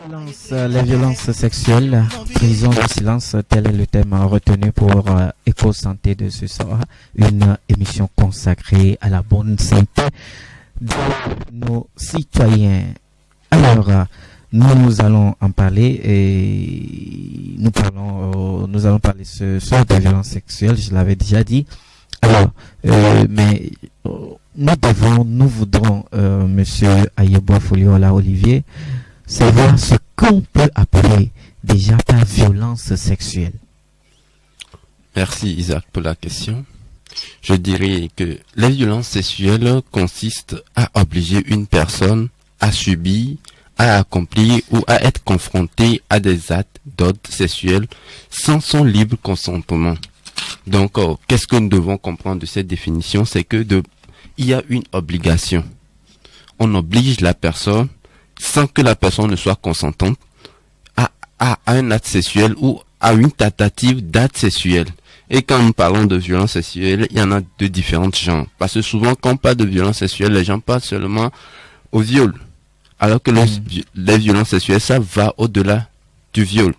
Les violences sexuelles, prison de silence, tel est le thème retenu pour Éco Santé de ce soir, une émission consacrée à la bonne santé de nos citoyens. Alors, nous allons en parler et nous allons parler ce soir de violences sexuelles, je l'avais déjà dit. Alors, mais nous voudrons, monsieur Ayeboa Foliola Olivier, savoir ce qu'on peut appeler déjà par violence sexuelle. Merci Isaac pour la question. Je dirais que les violences sexuelles consistent à obliger une personne à subir, à accomplir ou à être confrontée à des actes d'ordre sexuel sans son libre consentement. Donc, qu'est-ce que nous devons comprendre de cette définition? C'est que il y a une obligation. On oblige la personne sans que la personne ne soit consentante à un acte sexuel ou à une tentative d'acte sexuel. Et quand nous parlons de violence sexuelle, il y en a de différents genres. Parce que souvent, quand on parle de violence sexuelle, les gens parlent seulement au viol. Alors que les violences sexuelles, ça va au-delà du viol.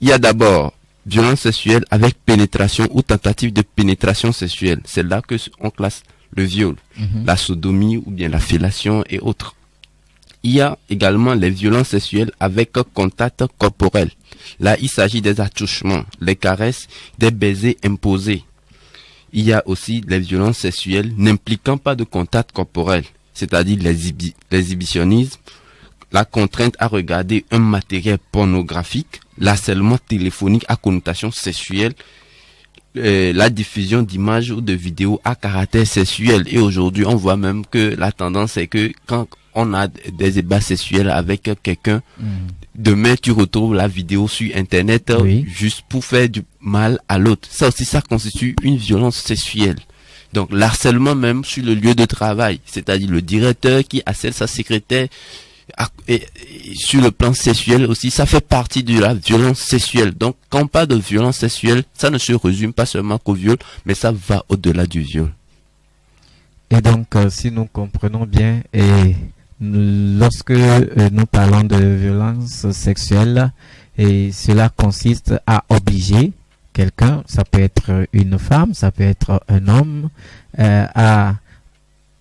Il y a d'abord violence sexuelle avec pénétration ou tentative de pénétration sexuelle. C'est là que on classe le viol, la sodomie ou bien la fellation et autres. Il y a également les violences sexuelles avec contact corporel. Là, il s'agit des attouchements, les caresses, des baisers imposés. Il y a aussi les violences sexuelles n'impliquant pas de contact corporel, c'est-à-dire l'exhibitionnisme, la contrainte à regarder un matériel pornographique, l'harcèlement téléphonique à connotation sexuelle, la diffusion d'images ou de vidéos à caractère sexuel. Et aujourd'hui, on voit même que la tendance est que quand on a des débats sexuels avec quelqu'un, demain tu retrouves la vidéo sur internet juste pour faire du mal à l'autre. Ça aussi, ça constitue une violence sexuelle. Donc l'harcèlement même sur le lieu de travail, c'est-à-dire le directeur qui harcèle sa secrétaire, et sur le plan sexuel aussi, ça fait partie de la violence sexuelle. Donc quand on parle de violence sexuelle, ça ne se résume pas seulement qu'au viol, mais ça va au-delà du viol. Et donc si nous comprenons bien, et lorsque nous parlons de violence sexuelle, et cela consiste à obliger quelqu'un, ça peut être une femme, ça peut être un homme, à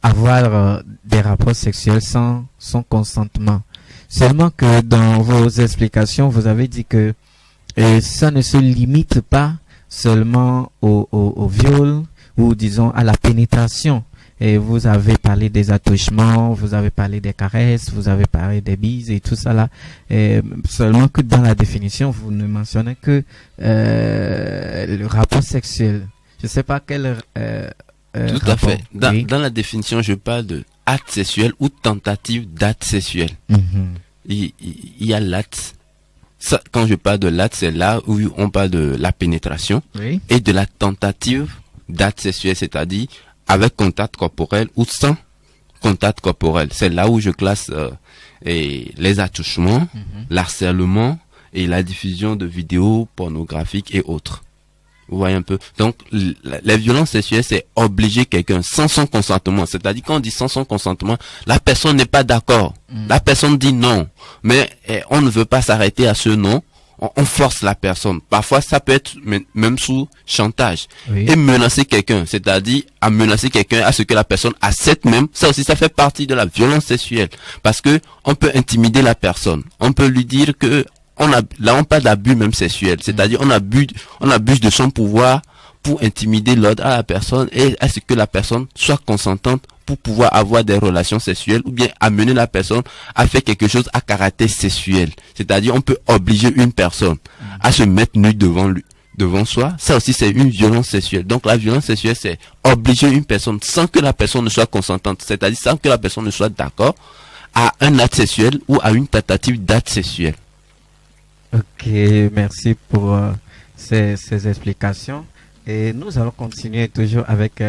avoir des rapports sexuels sans son consentement. Seulement que dans vos explications, vous avez dit que ça ne se limite pas seulement au viol ou disons à la pénétration. Et vous avez parlé des attouchements, vous avez parlé des caresses, vous avez parlé des bises et tout ça là. Seulement que dans la définition, vous ne mentionnez que le rapport sexuel. Je sais pas quel tout à fait. Dans la définition, je parle de acte sexuel ou tentative d'acte sexuel. Il y a l'acte. Quand je parle de l'acte, c'est là où on parle de la pénétration et de la tentative d'acte sexuel, c'est-à-dire avec contact corporel ou sans contact corporel. C'est là où je classe les attouchements, l'harcèlement et la diffusion de vidéos pornographiques et autres. Vous voyez un peu. Donc, la violence sexuelle, c'est obliger quelqu'un sans son consentement. C'est-à-dire, quand on dit sans son consentement, la personne n'est pas d'accord. La personne dit non. Mais on ne veut pas s'arrêter à ce non. On force la personne. Parfois, ça peut être même sous chantage. Et menacer quelqu'un. C'est-à-dire, à menacer quelqu'un à ce que la personne accepte même. Ça aussi, ça fait partie de la violence sexuelle. Parce que on peut intimider la personne. On peut lui dire que là on parle d'abus même sexuel, c'est-à-dire on abuse de son pouvoir pour intimider l'autre à la personne et à ce que la personne soit consentante pour pouvoir avoir des relations sexuelles ou bien amener la personne à faire quelque chose à caractère sexuel. C'est-à-dire on peut obliger une personne à se mettre nue devant soi. Ça aussi c'est une violence sexuelle. Donc la violence sexuelle c'est obliger une personne sans que la personne ne soit consentante, c'est-à-dire sans que la personne ne soit d'accord à un acte sexuel ou à une tentative d'acte sexuel. Ok, merci pour ces explications. Et nous allons continuer toujours avec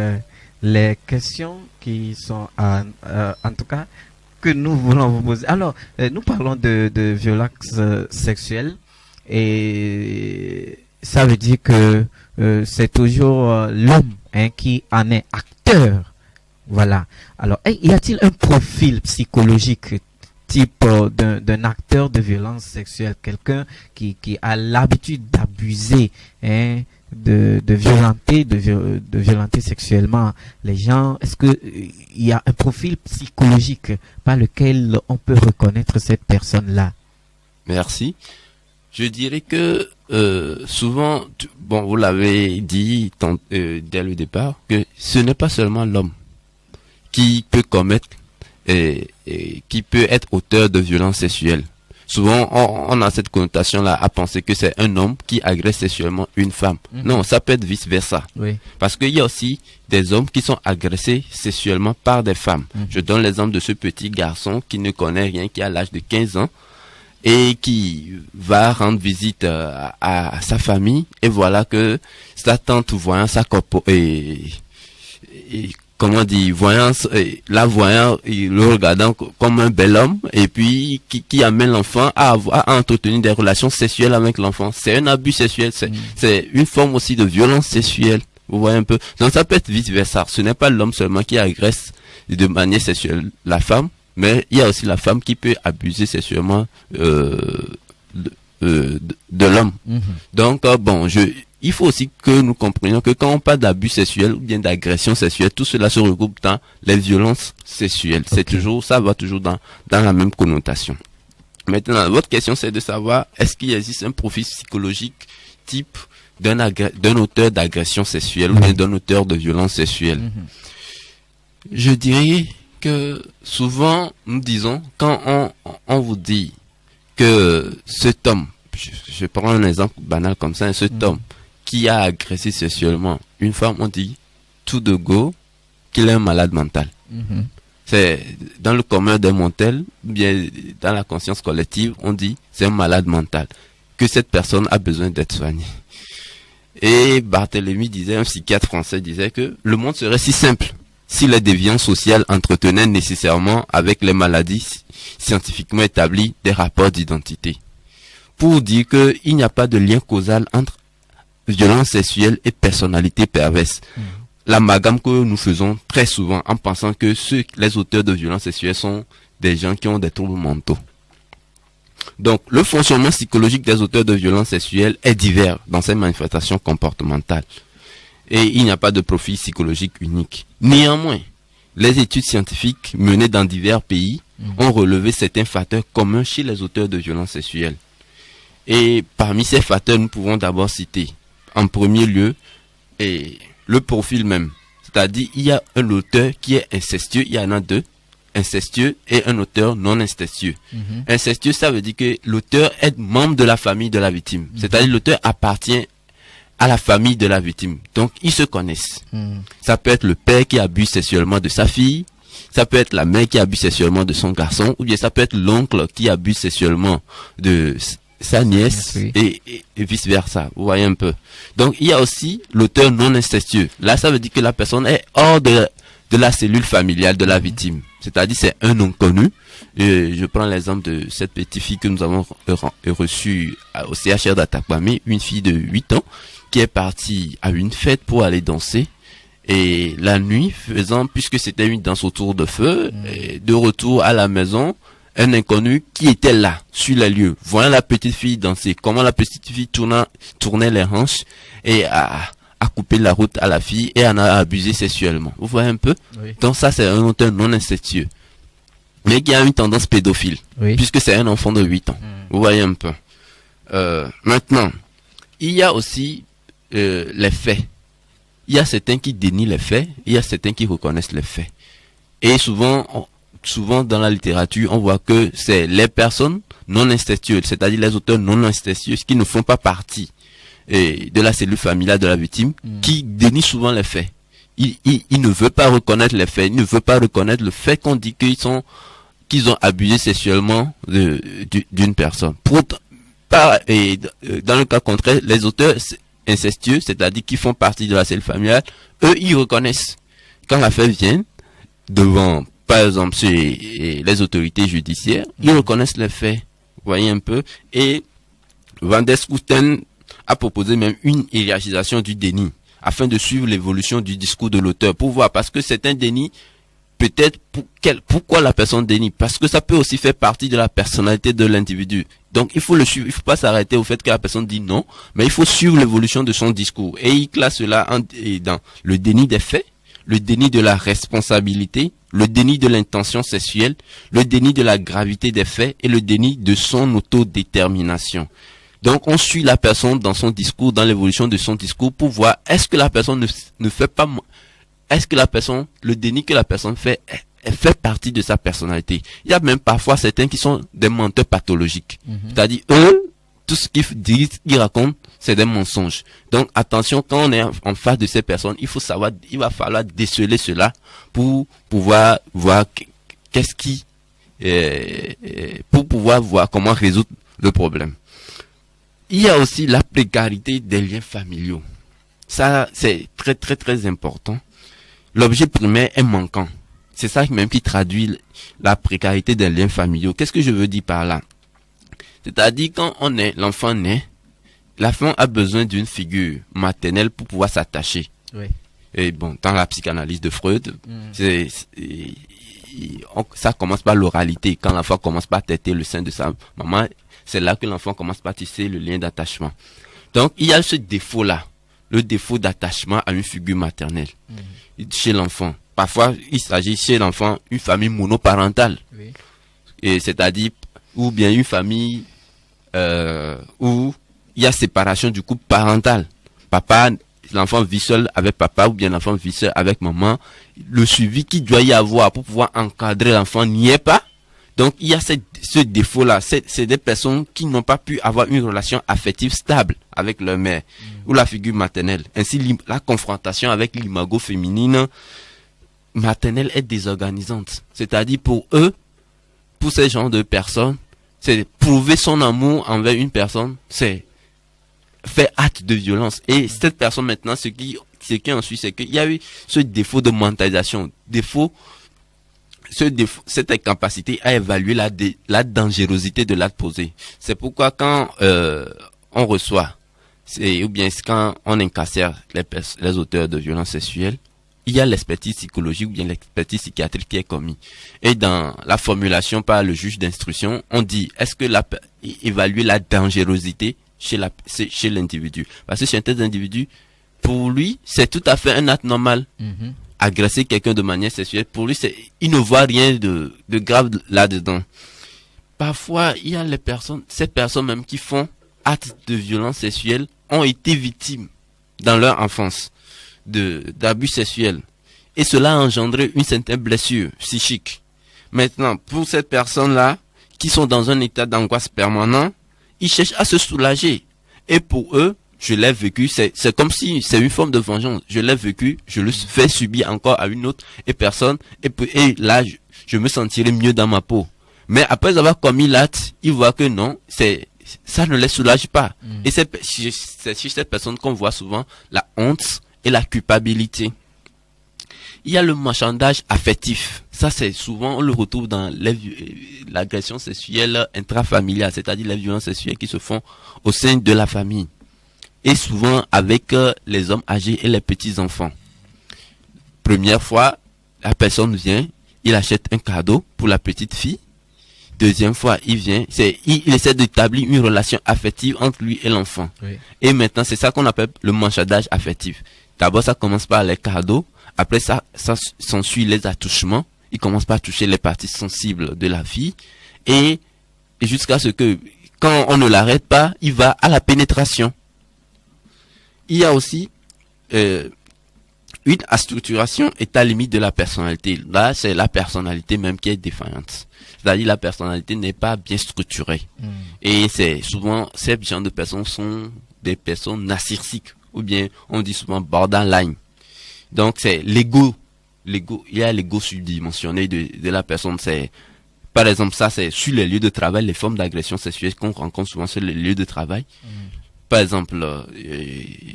les questions qui sont en tout cas que nous voulons vous poser. Alors, nous parlons de violence sexuelle et ça veut dire que c'est toujours l'homme qui en est acteur. Voilà. Alors, y a-t-il un profil psychologique type d'un acteur de violence sexuelle, quelqu'un qui a l'habitude d'abuser, hein, de violenter sexuellement les gens. Est-ce que il y a un profil psychologique par lequel on peut reconnaître cette personne-là? Merci. Je dirais que souvent, bon, vous l'avez dit dès le départ, que ce n'est pas seulement l'homme qui peut commettre et qui peut être auteur de violences sexuelles. Souvent, on a cette connotation-là à penser que c'est un homme qui agresse sexuellement une femme. Non, ça peut être vice-versa. Oui. Parce qu'il y a aussi des hommes qui sont agressés sexuellement par des femmes. Je donne l'exemple de ce petit garçon qui ne connaît rien, qui a l'âge de 15 ans et qui va rendre visite à sa famille. Et voilà que sa tante, voyant sa comment dire, la voyant, le regardant comme un bel homme, et puis qui amène l'enfant à entretenir des relations sexuelles avec l'enfant. C'est un abus sexuel, c'est une forme aussi de violence sexuelle. Vous voyez un peu. Donc ça peut être vice versa. Ce n'est pas l'homme seulement qui agresse de manière sexuelle la femme, mais il y a aussi la femme qui peut abuser sexuellement de l'homme. Donc bon, il faut aussi que nous comprenions que quand on parle d'abus sexuel ou bien d'agression sexuelle, tout cela se regroupe dans les violences sexuelles. C'est toujours, ça va toujours dans la même connotation. Maintenant, votre question, c'est de savoir, est-ce qu'il existe un profil psychologique type d'un auteur d'agression sexuelle ou bien d'un auteur de violence sexuelle? Je dirais que souvent, nous disons, quand on vous dit que cet homme, je prends un exemple banal comme ça, cet homme qui a agressé sexuellement une femme, on dit tout de go qu'il est un malade mental. C'est dans le commun des mortels, bien dans la conscience collective, on dit c'est un malade mental, que cette personne a besoin d'être soignée. Et Barthélemy disait, un psychiatre français disait que le monde serait si simple si les déviances sociales entretenaient nécessairement avec les maladies scientifiquement établies des rapports d'identité. Pour dire qu'il n'y a pas de lien causal entre violence sexuelle et personnalité perverse. L'amalgame que nous faisons très souvent en pensant que les auteurs de violences sexuelles sont des gens qui ont des troubles mentaux. Donc, le fonctionnement psychologique des auteurs de violences sexuelles est divers dans ces manifestations comportementales. Et il n'y a pas de profil psychologique unique. Néanmoins, les études scientifiques menées dans divers pays ont relevé certains facteurs communs chez les auteurs de violences sexuelles. Et parmi ces facteurs, nous pouvons d'abord citer, en premier lieu, le profil même. C'est-à-dire, il y a un auteur qui est incestueux, il y en a deux, incestueux et un auteur non incestueux. Incestueux, ça veut dire que l'auteur est membre de la famille de la victime. C'est-à-dire, l'auteur appartient à la famille de la victime. Donc, ils se connaissent. Ça peut être le père qui abuse sexuellement de sa fille, ça peut être la mère qui abuse sexuellement de son garçon, ou bien ça peut être l'oncle qui abuse sexuellement de sa nièce, et vice versa. Vous voyez un peu. Donc, il y a aussi l'auteur non incestueux. Là, ça veut dire que la personne est hors de la cellule familiale de la victime. C'est-à-dire, c'est un inconnu. Et je prends l'exemple de cette petite fille que nous avons reçue au CHR d'Atakwame, une fille de 8 ans, qui est partie à une fête pour aller danser. Et la nuit, puisque c'était une danse autour de feu, et de retour à la maison, un inconnu qui était là, sur les lieux, voyant la petite fille danser, comment la petite fille tournait les hanches et a coupé la route à la fille et en a abusé sexuellement. Vous voyez un peu? Donc ça, c'est un auteur non incestueux, mais qui a une tendance pédophile, puisque c'est un enfant de 8 ans. Vous voyez un peu. Maintenant, il y a aussi les faits. Il y a certains qui dénient les faits, il y a certains qui reconnaissent les faits. Et souvent dans la littérature, on voit que c'est les personnes non incestueuses, c'est-à-dire les auteurs non incestueux qui ne font pas partie de la cellule familiale de la victime, qui dénient souvent les faits. Il ne veut pas reconnaître les faits, il ne veut pas reconnaître le fait qu'on dit qu'ils ont abusé sexuellement d'une personne. Dans le cas contraire, les auteurs incestueux, c'est-à-dire qui font partie de la cellule familiale, eux, ils reconnaissent. Quand l'affaire vient devant, par exemple, les autorités judiciaires, ils reconnaissent les faits. Vous voyez un peu. Et Van der Schooten a proposé même une hiérarchisation du déni, afin de suivre l'évolution du discours de l'auteur, pour voir, parce que c'est un déni peut-être pourquoi la personne dénie, parce que ça peut aussi faire partie de la personnalité de l'individu. Donc il faut le suivre, il faut pas s'arrêter au fait que la personne dit non, mais il faut suivre l'évolution de son discours. Et il classe cela dans le déni des faits, le déni de la responsabilité, le déni de l'intention sexuelle, le déni de la gravité des faits et le déni de son autodétermination. Donc on suit la personne dans son discours, dans l'évolution de son discours pour voir est-ce que la personne ne fait pas, est-ce que la personne, le déni que la personne fait partie de sa personnalité. Il y a même parfois certains qui sont des menteurs pathologiques. C'est-à-dire, eux, tout ce qu'ils disent, qu'ils racontent, c'est des mensonges. Donc, attention, quand on est en face de ces personnes, il va falloir déceler cela pour pouvoir voir pour pouvoir voir comment résoudre le problème. Il y a aussi la précarité des liens familiaux. Ça, c'est très, très, très important. L'objet primaire est manquant. C'est ça même qui traduit la précarité des liens familiaux. Qu'est-ce que je veux dire par là? C'est-à-dire, quand l'enfant naît, l'enfant a besoin d'une figure maternelle pour pouvoir s'attacher. Oui. Et bon, dans la psychanalyse de Freud, ça commence par l'oralité. Quand l'enfant commence par téter le sein de sa maman, c'est là que l'enfant commence par tisser le lien d'attachement. Donc, il y a ce défaut-là, le défaut d'attachement à une figure maternelle chez l'enfant. Parfois, il s'agit chez l'enfant une famille monoparentale. Oui. Et c'est-à-dire, ou bien une famille où il y a séparation du couple parental. L'enfant vit seul avec papa ou bien l'enfant vit seul avec maman. Le suivi qu'il doit y avoir pour pouvoir encadrer l'enfant n'y est pas. Donc, il y a ce défaut-là. C'est des personnes qui n'ont pas pu avoir une relation affective stable avec leur mère ou la figure maternelle. Ainsi, la confrontation avec l'imago féminine maternelle est désorganisante. C'est-à-dire, pour eux, pour ces genres de personnes, c'est prouver son amour envers une personne, c'est faire acte de violence. Et cette personne maintenant, ce qui ensuite, c'est qu'il y a eu ce défaut de mentalisation, cette incapacité à évaluer la dangerosité de l'acte posé. C'est pourquoi quand on reçoit, ou bien quand on incarcère les auteurs de violences sexuelles, il y a l'expertise psychologique ou bien l'expertise psychiatrique qui est commise. Et dans la formulation par le juge d'instruction, on dit, est-ce que évaluer la dangerosité chez l'individu? Parce que chez un individu, pour lui, c'est tout à fait un acte normal. Agresser quelqu'un de manière sexuelle, pour lui, il ne voit rien de grave là-dedans. Parfois, il y a ces personnes même qui font actes de violence sexuelle ont été victimes dans leur enfance d'abus sexuels. Et cela a engendré une certaine blessure psychique. Maintenant, pour ces personnes-là, qui sont dans un état d'angoisse permanent, ils cherchent à se soulager. Et pour eux, je l'ai vécu, c'est comme si c'est une forme de vengeance. Je l'ai vécu, je le fais subir encore à une autre personne, et là, je me sentirai mieux dans ma peau. Mais après avoir commis l'acte, ils voient que non, ça ne les soulage pas. Et c'est chez cette personne qu'on voit souvent la honte et la culpabilité. Il y a le marchandage affectif. Ça, c'est souvent, on le retrouve dans l'agression sexuelle intrafamiliale, c'est-à-dire les violences sexuelles qui se font au sein de la famille. Et souvent avec les hommes âgés et les petits-enfants. Première fois, la personne vient, il achète un cadeau pour la petite fille. Deuxième fois, il vient, il essaie d'établir une relation affective entre lui et l'enfant. Oui. Et maintenant, c'est ça qu'on appelle le marchandage affectif. D'abord, ça commence par les cadeaux. Après, ça s'ensuit les attouchements. Il commence par toucher les parties sensibles de la fille. Et jusqu'à ce que, quand on ne l'arrête pas, il va à la pénétration. Il y a aussi une structuration état limite de la personnalité. Là, c'est la personnalité même qui est défaillante. C'est-à-dire la personnalité n'est pas bien structurée. Et c'est souvent, ces genres de personnes sont des personnes narcissiques. Ou bien, on dit souvent borderline. Donc, c'est l'ego. Il y a l'ego surdimensionné de la personne. Par exemple, ça, c'est sur les lieux de travail, les formes d'agression sexuelle qu'on rencontre souvent sur les lieux de travail. Par exemple,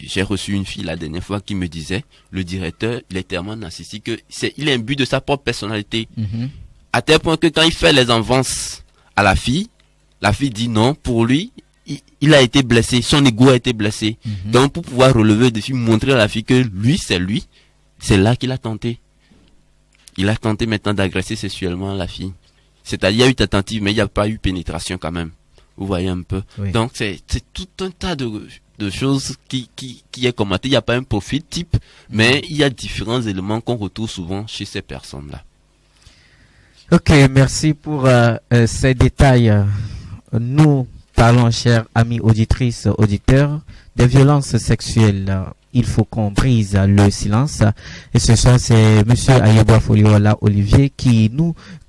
j'ai reçu une fille la dernière fois qui me disait, le directeur, il est tellement narcissique il est imbu de sa propre personnalité. À tel point que quand il fait les avances à la fille dit non, pour lui, il a été blessé, son ego a été blessé. Donc pour pouvoir relever le défi, montrer à la fille que lui, c'est là qu'il a tenté. il a tenté maintenant d'agresser sexuellement la fille. C'est-à-dire, il y a eu tentative, mais il n'y a pas eu pénétration quand même. Vous voyez un peu. Oui. Donc, c'est tout un tas de choses qui est commenté. Il n'y a pas un profil type, mais il y a différents éléments qu'on retrouve souvent chez ces personnes-là. Ok, merci pour ces détails. Nous parlons, chers amis auditrices, auditeurs, des violences sexuelles. Il faut qu'on brise le silence. Et ce soir, c'est Monsieur Ayeboa Foliola Olivier qui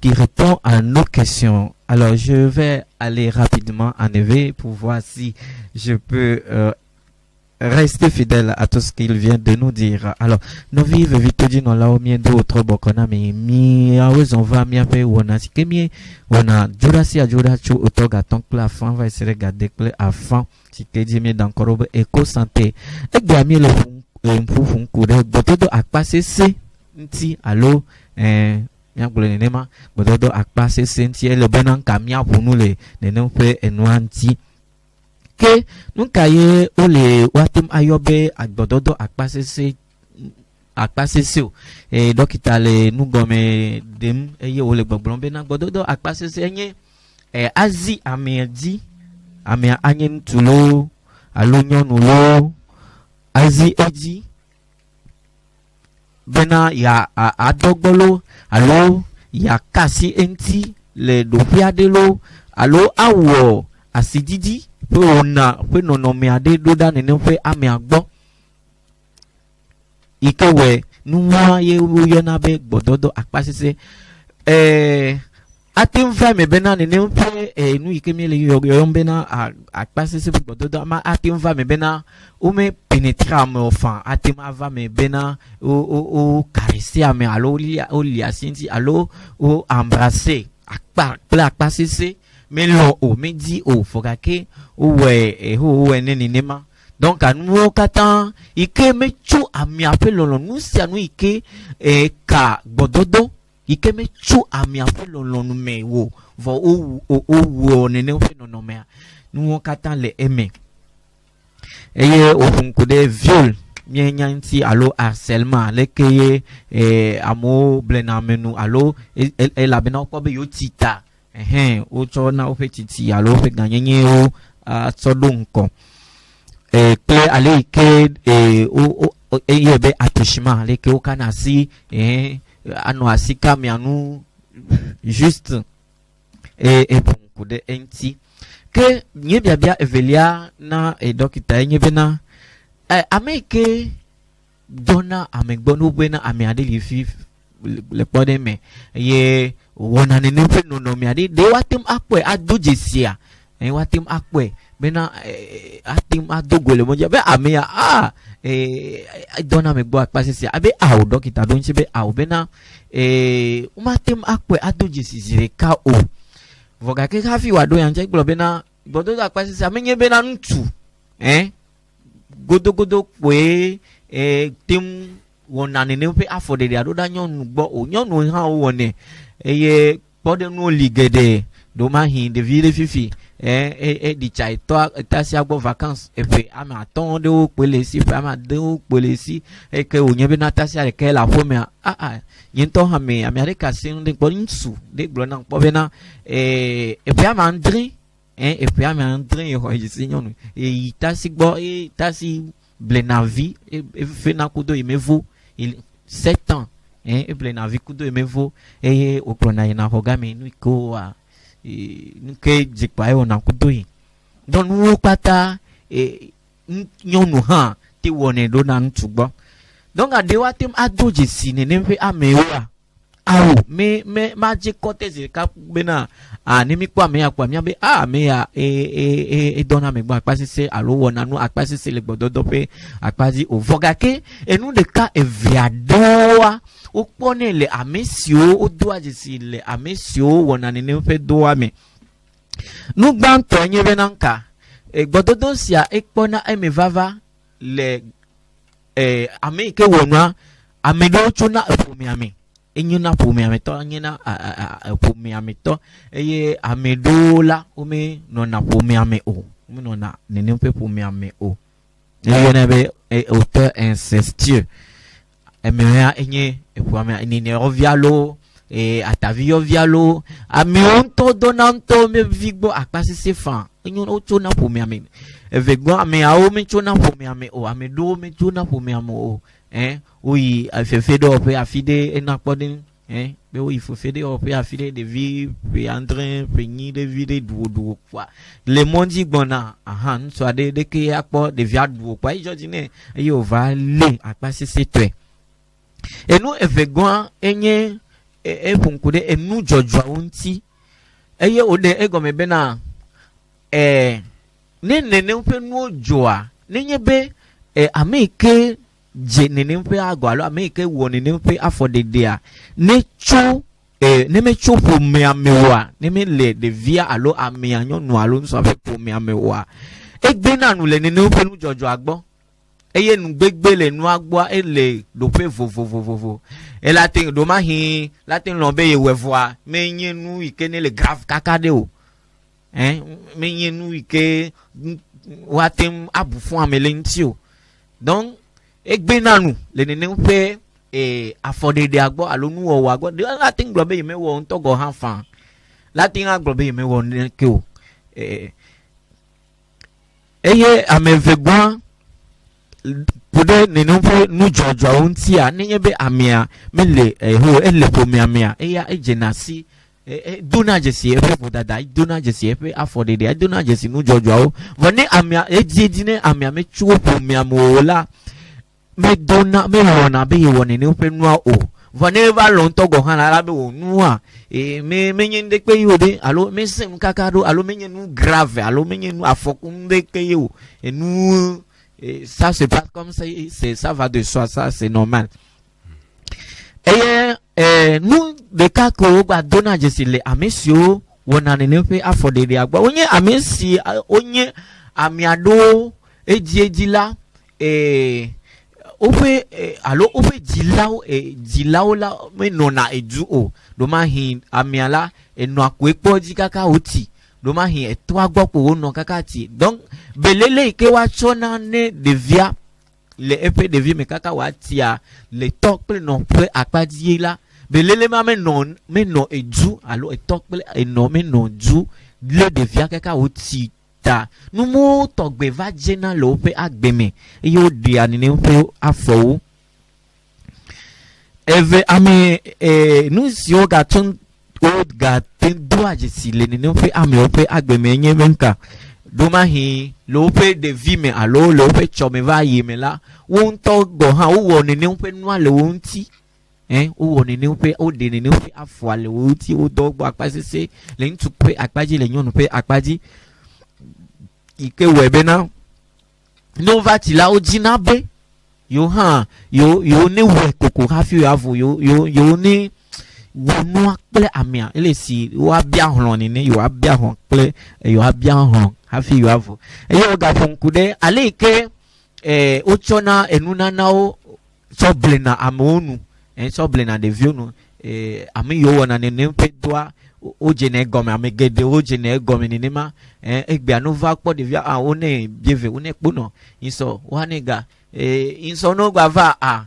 répond à nos questions. Alors, je vais aller rapidement en éveil pour voir si je peux rester fidèle à tout ce qu'il vient de nous dire. Alors, nous vivons vite dit non là au mien d'autres bokona mais mi on va mi ape wona si kemi wona jurasi a jurachu otoga ton plafond va se regarder que afin si que dit mi dans korobe éco santé e gba mi le fun kure botodo akpase se nti allo mia gbole nenema botodo akpase se nti le benan kamia pour nous les nenen pe enwanti que nous cahiers ou les watim ayobe agbododo akpasese et donc il a les nous gomme dem eye ou les gbogbombe na gbododo akpasese enye azi amerdi amer anyen tulo alonyon ulo azi edi bena ya adogbolo alo ya kasi enti le dopiadelo alo awo asididi pe ona pe nono me ade do da nene pe ame agbo ikewe nuwa ye uyo na be gbododo akpasese atim fa me bena nene pe nu ikemi le yo bena akpasese gbododo ma atim fa me bena o me penetra me enfin atim ava me bena o caresser ame alo o lia sinti alo o embrasser akpasese mais lo o me di o fogake o nenema donc à nous katan ike me chu ami appel lon nous si anu ike ka bododo ike me chu ami appel lon me wo vo o nene o fe no me nous katan le aimer eye o funku de viol nyanti allo harcèlement lekeye amo blena menu allo e la bena ko be yo tita ocho na opetiti alo fe ganyenye o sodonko ple ale ke o yebe attachement ale ke o kana si anu asika mi anu juste pour de enti ke nye bia evelia na dokita nye bena ameke dona amegbono bena ame ade lifi le pode me ye wona nene pe no me ade de watim akwe adojesia watim akwe bena atim adogole moja be amea dona me gbo akpasese abe awo dokita don se be awo bena umatim akwe adojesi ka o voga ke hafi wado yanje gbo bena bodo akpasese amenye bena ntu godo kwe tim wona nene pe afode de adoda nyonu gbo o nyonu ha o wone eye pode no ligede do ma hin de vile fifi di chai to tasi agbo vacances et puis ama attendre o pele si ama de o pele si e ke o nyebe na tasi ale ke la fome yento ha me america sin de porinsu de glona po bena et puis ama andre et puis ama andre ho yisi nyonu e tasi gbo tasi blenavi e fe na kudo imevo il 7 ans e blenavi kudo imevo e o klona ina hogame nu ko nke jikpa na kudoi don wo pata nyonu ha ti wone do na ntugbo donc adewa tem adoje si ne nemfe amewa awo me maje kote ka bena nimi kwa me akwa mi abe me ya dona me gba apasise alo wona nu apasise le gbododo pe apazi o vogake enu de ka eviadoa o pone le amesio o doa jesi le amesio wona ne nemfe doa me nu gban to nye benanka gbododo sia ekpona emevava le ame ke wona amedo chuna fumi ame enyuna fumi ame to nyina fumi ame to eye amedola ome no na fumi ame o ome no na nene pe fumi ame o eye na be auteur incestueux emea enye epuame ninero vialo atavio vialo amionto donanto me vigbo akpasi sefa enyo ochona pomi ame evegbo ame awo me chona pomi ame o ame do me chona pomi ame o oyi afefedo ope afide enakpodin be oyi fefede ope afide de vi pe andrin pe ni de vi de duo kwa le mondi gbona nso ade de ke akpo de via duo kwa ijodine eyo va le akpasi setwe enu evegbo enye epunkude enu jojo unti eye ode egomebe na nene mpe nu joa nenye be ameke je nene mpe agwalo ameke wo nene mpe afodedea necho nemecho po meamewa nemele de via alo ameanyo nu alo nso abe po meamewa egbe na nu le nene mpe nu jojo agbo eye nu gbegbe le nu agbo ele dope vovovovovo elatin do ma hin latin lo be ye wevoa menye nu ikene le grave kakade o menye nu ike watem abu fun amele nti o donc egbe nanu le nene pe afodede agbo alonu o agbo de latin gbo be ye mewo ntogo han fan latin agbo be ye mewo nke o eye amevegba pode nene pe nu jojo unti a nenye be amia mele ho ele po mi amia eya ejenasi dona jesi efe bodada dona jesi efe afodede dona jesi nu jojo vone amia ejidine amia me chuo po mi amola me dona me wona be woni ne pe nu o vone va lon togo han ala be wonu a me nyende pe yode alo me sem kakado alo me nyenu grave alo me nyenu afokunde ke yo enu ça se passe comme ça, ça va de soi, ça c'est normal. Et nous, de cas que va donner le amesio, on a ne affordé des agua. On y amesi, on y amiado, et dila, et ope, alors ope dilao, et dilao la, mais non a et du o, doma hin, amiala, et no akwepo di kaka oti. Doma hi etwa gbo ko no kakati donc belele ke wa chona ne devia le ep de vie me kaka wa tia le tokple non pre akpadie la belele ma me non eju alo etokple no me non ju le devia kaka oti ta nu mo togbe va jena lo pe agbeme yo di anine pe afo eve ame nu si o ga ton old ga ten doa jesi le nene pe ame ope agbeme nye menka doma hi lo pe de vi me alo lo pe chome va yi me la won to go ha wo nene pe nwa le wonti wo nene pe o de nene pe afwa le wonti o do gbo apasese le ntu pe akpaji le nyonu pe akpaji ike webe na no va ti la o jina be yo ha yo ne we koko ha fi avo yo ne wonu akple amia ele si wa bia hon ni yo abia hon kple yo abia hon hafi yo avo eyo ga fonkude aleke ochona enuna nao soblena amonu soblena de vionu ami yo wona ne nempe doa ojene gome amegede ojene gome ni nema egbe anova po de via one bieve one pono inso wanega inso no gba va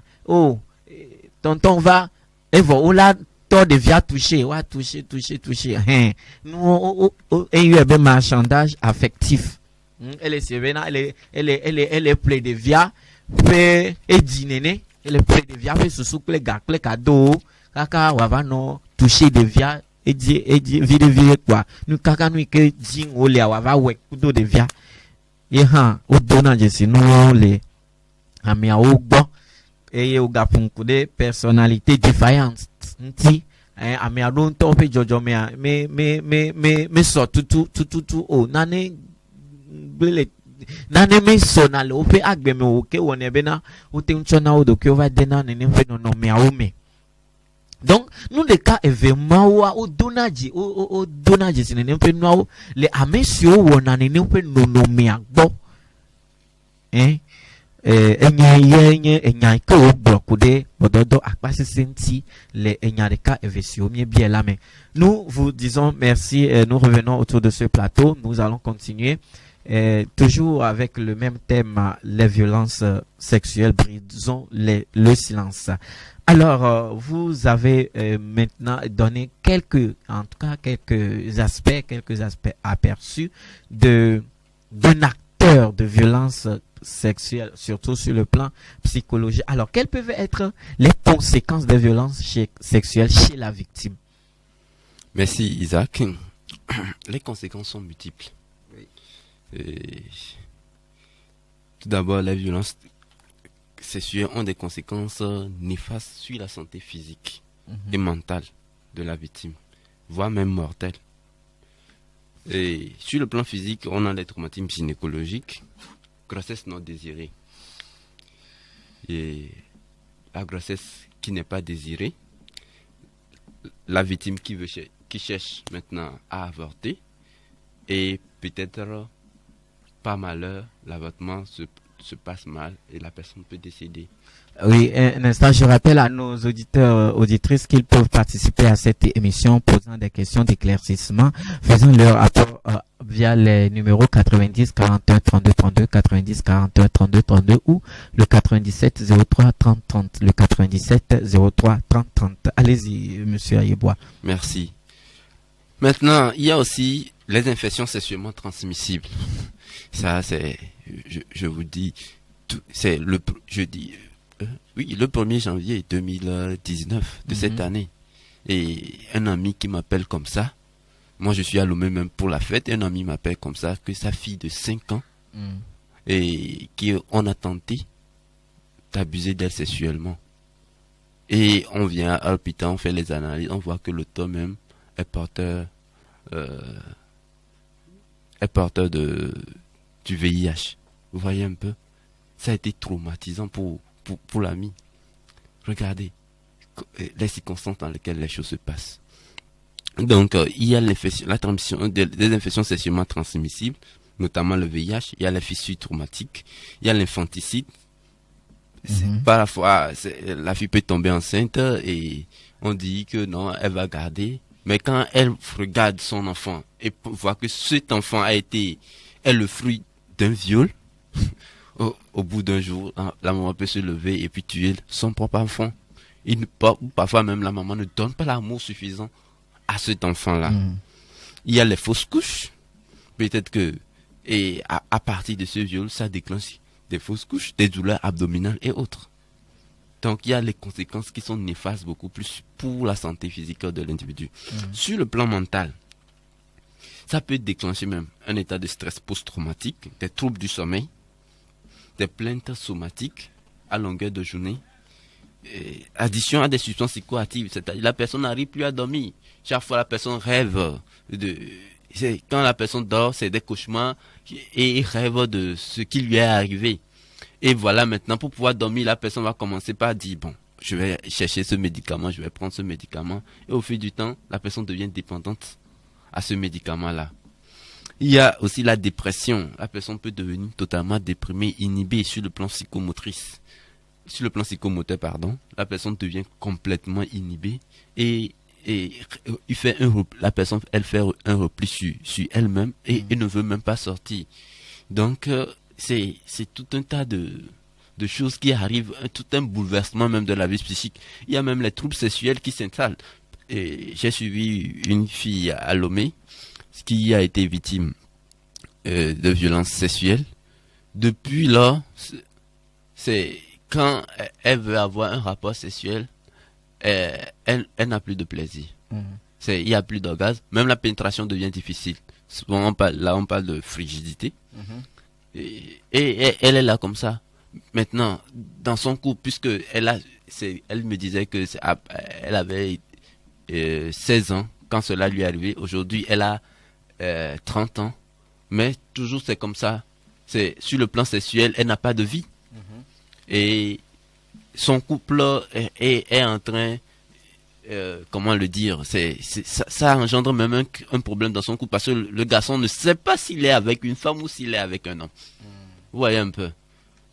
tonton va evo ola to devia toucher wa toucher nous eu be marchandage affectif elle est sevena elle est plein de via pe edinene elle est plein de via pe susukle gakle kado kaka wa no toucher de via edi vide quoi nous kaka nous ke jing ole wa va we kudo de via ye o dona jesi nous le amia o gbo eye o gapunku de personnalité défaillante nti ami adon to pe jojo me so tutu o nane gbele nane me so na le o pe agbeme o ke won ebe na o te nchona o do ke over dena ne fe no me aome donc nous le cas événement o donaji o donaji sine ne fe no le amesio won na ne fe no me agbo enya yenye enya ke o blokude bododo akpasisenti les enya de ka evesio mie bien la main. Nous vous disons merci et nous revenons autour de ce plateau. Nous allons continuer toujours avec le même thème, les violences sexuelles, brisons le silence. Alors, vous avez maintenant donné quelques aspects aperçus d'un acteur de violence sexuelle, surtout sur le plan psychologique. Alors, quelles peuvent être les conséquences des violences sexuelles chez la victime? Merci Isaac. Les conséquences sont multiples. Et tout d'abord, les violences sexuelles ont des conséquences néfastes sur la santé physique et mentale de la victime, voire même mortelle. Et sur le plan physique, on a les traumatismes gynécologiques, grossesse non désirée. Et la grossesse qui n'est pas désirée, la victime qui cherche maintenant à avorter, et peut-être par malheur, l'avortement se passe mal et la personne peut décéder. Oui, un instant, je rappelle à nos auditeurs, auditrices qu'ils peuvent participer à cette émission posant des questions d'éclaircissement, faisant leur apport via les numéros 90 41 32 32, 90 41 32 32 ou le 97 03 30 30, le 97 03 30 30. Allez-y, monsieur Ayebois. Merci. Maintenant, il y a aussi les infections sexuellement transmissibles. Ça, c'est, je vous dis, c'est le 1er janvier 2019 de cette année. Et un ami qui m'appelle comme ça, moi je suis à Lomé même pour la fête, un ami m'appelle comme ça, que sa fille de 5 ans, et qu'on a tenté d'abuser d'elle sexuellement. Et on vient à l'hôpital, on fait les analyses, on voit que le taux même est porteur du VIH. Vous voyez un peu, ça a été traumatisant pour l'ami. Regardez les circonstances dans lesquelles les choses se passent. Donc, il y a la transmission des infections sexuellement transmissibles, notamment le VIH, il y a les fissures traumatiques, il y a l'infanticide. Parfois, la fille peut tomber enceinte et on dit que non, elle va garder. Mais quand elle regarde son enfant et voit que cet enfant est le fruit d'un viol, au bout d'un jour, la maman peut se lever et puis tuer son propre enfant. Parfois même la maman ne donne pas l'amour suffisant à cet enfant-là. Il y a les fausses couches. Peut-être que à partir de ce viol, ça déclenche des fausses couches, des douleurs abdominales et autres. Donc il y a les conséquences qui sont néfastes beaucoup plus pour la santé physique de l'individu. Sur le plan mental, ça peut déclencher même un état de stress post-traumatique, des troubles du sommeil, des plaintes somatiques à longueur de journée, addition à des substances psychoactives, c'est-à-dire la personne n'arrive plus à dormir. Chaque fois la personne rêve quand la personne dort, c'est des cauchemars et rêve de ce qui lui est arrivé. Et voilà, maintenant, pour pouvoir dormir, la personne va commencer par dire, bon, je vais chercher ce médicament, je vais prendre ce médicament. Et au fil du temps, la personne devient dépendante à ce médicament-là. Il y a aussi la dépression. La personne peut devenir totalement déprimée, inhibée sur le plan psychomotrice. Sur le plan psychomoteur, la personne devient complètement inhibée et la personne, elle fait un repli sur elle-même et ne veut même pas sortir. Donc, c'est tout un tas de choses qui arrivent, tout un bouleversement même de la vie psychique. Il y a même les troubles sexuels qui s'installent. Et j'ai suivi une fille à Lomé qui a été victime de violences sexuelles. Depuis là, c'est quand elle veut avoir un rapport sexuel, elle n'a plus de plaisir. Il n'y a plus d'orgasme. Même la pénétration devient difficile. Souvent, on parle de frigidité. Et elle est là comme ça. Maintenant, dans son couple, puisque elle me disait que elle avait 16 ans quand cela lui est arrivé. Aujourd'hui, elle a 30 ans. Mais toujours, c'est comme ça. Sur le plan sexuel, elle n'a pas de vie. Et son couple est en train, comment le dire, ça engendre même un problème dans son couple parce que le garçon ne sait pas s'il est avec une femme ou s'il est avec un homme. Vous voyez un peu.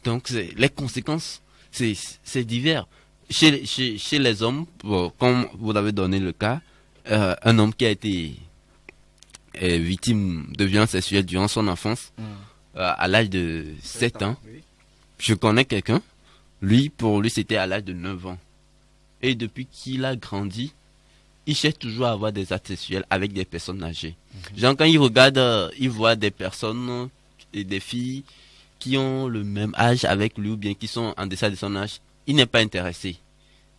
Donc les conséquences, c'est divers. Chez les hommes, bon, comme vous avez donné le cas, un homme qui a été victime de violences sexuelles durant son enfance, à l'âge de 7 ans, oui. je connais quelqu'un, pour lui c'était à l'âge de 9 ans. Et depuis qu'il a grandi, il cherche toujours à avoir des actes sexuels avec des personnes âgées. Genre quand il regarde, il voit des personnes et des filles qui ont le même âge avec lui ou bien qui sont en deçà de son âge, il n'est pas intéressé.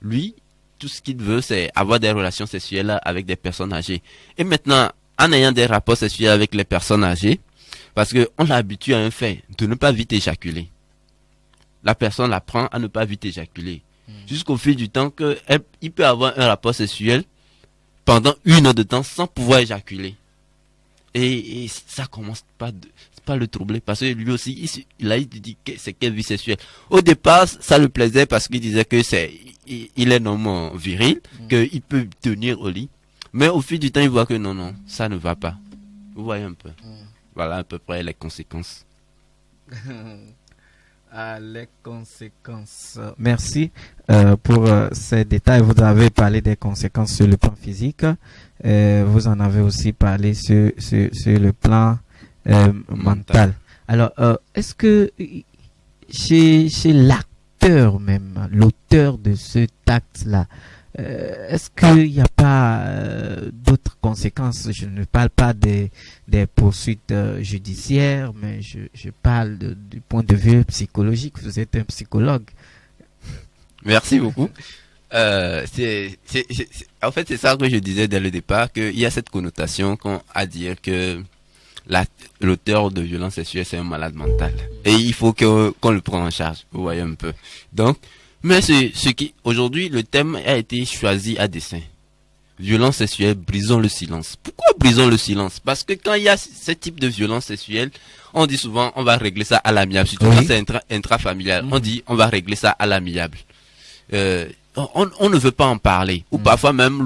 Lui, tout ce qu'il veut, c'est avoir des relations sexuelles avec des personnes âgées. Et maintenant, en ayant des rapports sexuels avec les personnes âgées, parce qu'on l'habitue à un fait, de ne pas vite éjaculer. La personne apprend à ne pas vite éjaculer. Jusqu'au fil du temps qu'il peut avoir un rapport sexuel pendant 1 heure de temps sans pouvoir éjaculer. Et ça commence pas le troubler parce que lui aussi, il dit que c'est quelle vie sexuelle. Au départ, ça le plaisait parce qu'il disait que il est un homme viril, qu'il peut tenir au lit. Mais au fil du temps, il voit que non, ça ne va pas. Vous voyez un peu. Voilà à peu près les conséquences. Les conséquences. Merci pour ces détails. Vous avez parlé des conséquences sur le plan physique. Vous en avez aussi parlé sur le plan mental. Alors, est-ce que chez l'acteur même, l'auteur de cet acte-là, est-ce qu'il n'y a pas d'autres conséquences? Je ne parle pas des poursuites judiciaires, mais je parle du point de vue psychologique. Vous êtes un psychologue. Merci beaucoup. En fait, c'est ça que je disais dès le départ, qu'il y a cette connotation à dire que l'auteur de violence sexuelle, c'est un malade mental. Et il faut qu'on le prenne en charge. Vous voyez un peu. Donc, mais aujourd'hui, le thème a été choisi à dessein. Violence sexuelle, brisons le silence. Pourquoi brisons le silence? Parce que quand il y a ce type de violence sexuelle, on dit souvent, on va régler ça à l'amiable. Surtout quand c'est intrafamilial. On dit, on va régler ça à l'amiable. On ne veut pas en parler. Ou parfois même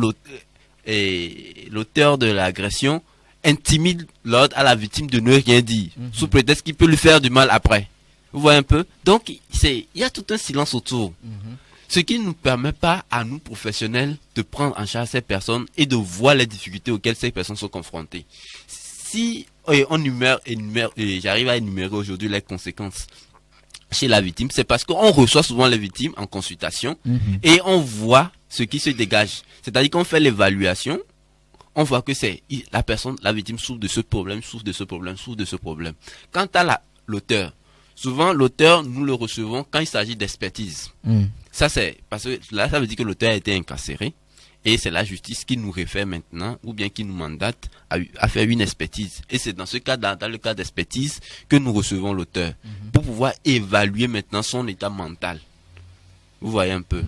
l'auteur de l'agression intimide l'autre à la victime de ne rien dire. Sous prétexte qu'il peut lui faire du mal après. Vous voyez un peu? Donc, il y a tout un silence autour. Ce qui ne nous permet pas, à nous professionnels, de prendre en charge ces personnes et de voir les difficultés auxquelles ces personnes sont confrontées. Si j'arrive à énumérer aujourd'hui les conséquences chez la victime, c'est parce qu'on reçoit souvent les victimes en consultation et on voit ce qui se dégage. C'est-à-dire qu'on fait l'évaluation, on voit que la victime souffre de ce problème. Quant à l'auteur, souvent, l'auteur, nous le recevons quand il s'agit d'expertise. Ça, c'est parce que là, ça veut dire que l'auteur a été incarcéré et c'est la justice qui nous réfère maintenant ou bien qui nous mandate à faire une expertise. Et c'est dans ce cas, dans le cas d'expertise, que nous recevons l'auteur pour pouvoir évaluer maintenant son état mental. Vous voyez un peu.